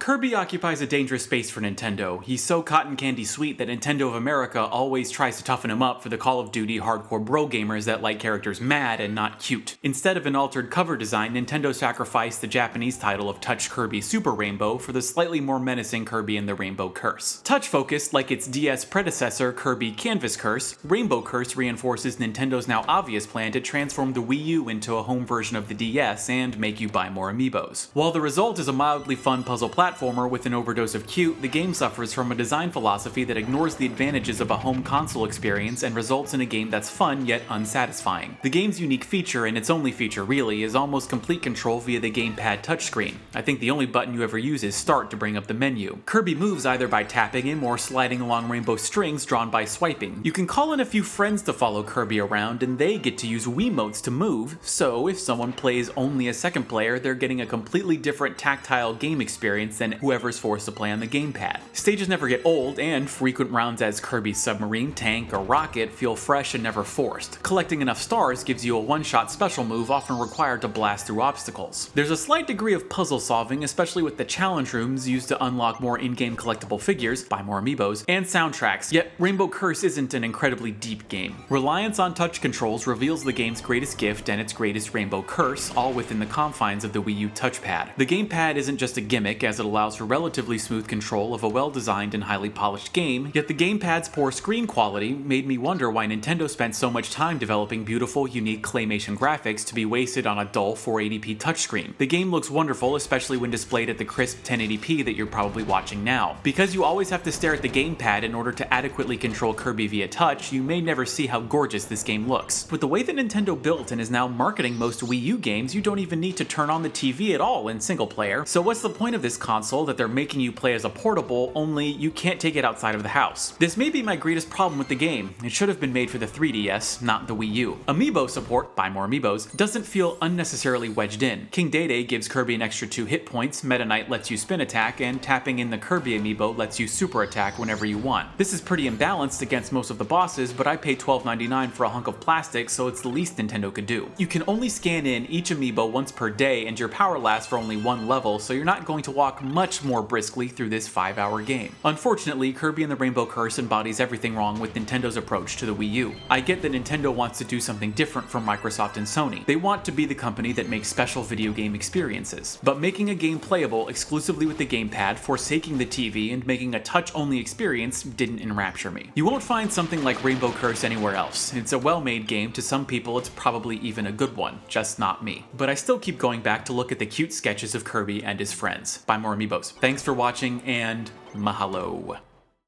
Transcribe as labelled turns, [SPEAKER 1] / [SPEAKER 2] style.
[SPEAKER 1] Kirby occupies a dangerous space for Nintendo. He's so cotton candy sweet that Nintendo of America always tries to toughen him up for the Call of Duty hardcore bro gamers that like characters mad and not cute. Instead of an altered cover design, Nintendo sacrificed the Japanese title of Touch Kirby Super Rainbow for the slightly more menacing Kirby and the Rainbow Curse. Touch-focused like its DS predecessor Kirby Canvas Curse, Rainbow Curse reinforces Nintendo's now obvious plan to transform the Wii U into a home version of the DS and make you buy more amiibos. While the result is a mildly fun puzzle platformer with an overdose of cute, the game suffers from a design philosophy that ignores the advantages of a home console experience and results in a game that's fun yet unsatisfying. The game's unique feature, and its only feature really, is almost complete control via the gamepad touchscreen. I think the only button you ever use is Start to bring up the menu. Kirby moves either by tapping him or sliding along rainbow strings drawn by swiping. You can call in a few friends to follow Kirby around, and they get to use Wiimotes to move, so if someone plays only a second player, they're getting a completely different tactile game experience than whoever's forced to play on the gamepad. Stages never get old, and frequent rounds as Kirby's submarine, tank, or rocket feel fresh and never forced. Collecting enough stars gives you a one-shot special move often required to blast through obstacles. There's a slight degree of puzzle solving, especially with the challenge rooms used to unlock more in-game collectible figures, buy more amiibos, and soundtracks, yet Rainbow Curse isn't an incredibly deep game. Reliance on touch controls reveals the game's greatest gift and its greatest Rainbow Curse, all within the confines of the Wii U touchpad. The gamepad isn't just a gimmick, as it allows for relatively smooth control of a well-designed and highly polished game, yet the gamepad's poor screen quality made me wonder why Nintendo spent so much time developing beautiful, unique claymation graphics to be wasted on a dull 480p touchscreen. The game looks wonderful, especially when displayed at the crisp 1080p that you're probably watching now. Because you always have to stare at the gamepad in order to adequately control Kirby via touch, you may never see how gorgeous this game looks. With the way that Nintendo built and is now marketing most Wii U games, you don't even need to turn on the TV at all in single player, so what's the point of this console that they're making you play as a portable, only you can't take it outside of the house? This may be my greatest problem with the game. It should have been made for the 3DS, not the Wii U. Amiibo support, buy more amiibos, doesn't feel unnecessarily wedged in. King Dede gives Kirby an extra 2 hit points, Meta Knight lets you spin attack, and tapping in the Kirby amiibo lets you super attack whenever you want. This is pretty imbalanced against most of the bosses, but I paid $12.99 for a hunk of plastic, so it's the least Nintendo could do. You can only scan in each amiibo once per day, and your power lasts for only one level, so you're not going to walk much more briskly through this 5-hour game. Unfortunately, Kirby and the Rainbow Curse embodies everything wrong with Nintendo's approach to the Wii U. I get that Nintendo wants to do something different from Microsoft and Sony. They want to be the company that makes special video game experiences. But making a game playable exclusively with the gamepad, forsaking the TV, and making a touch-only experience didn't enrapture me. You won't find something like Rainbow Curse anywhere else. It's a well-made game. To some people, it's probably even a good one, just not me. But I still keep going back to look at the cute sketches of Kirby and his friends. Buy more amiibos. Thanks for watching, and mahalo.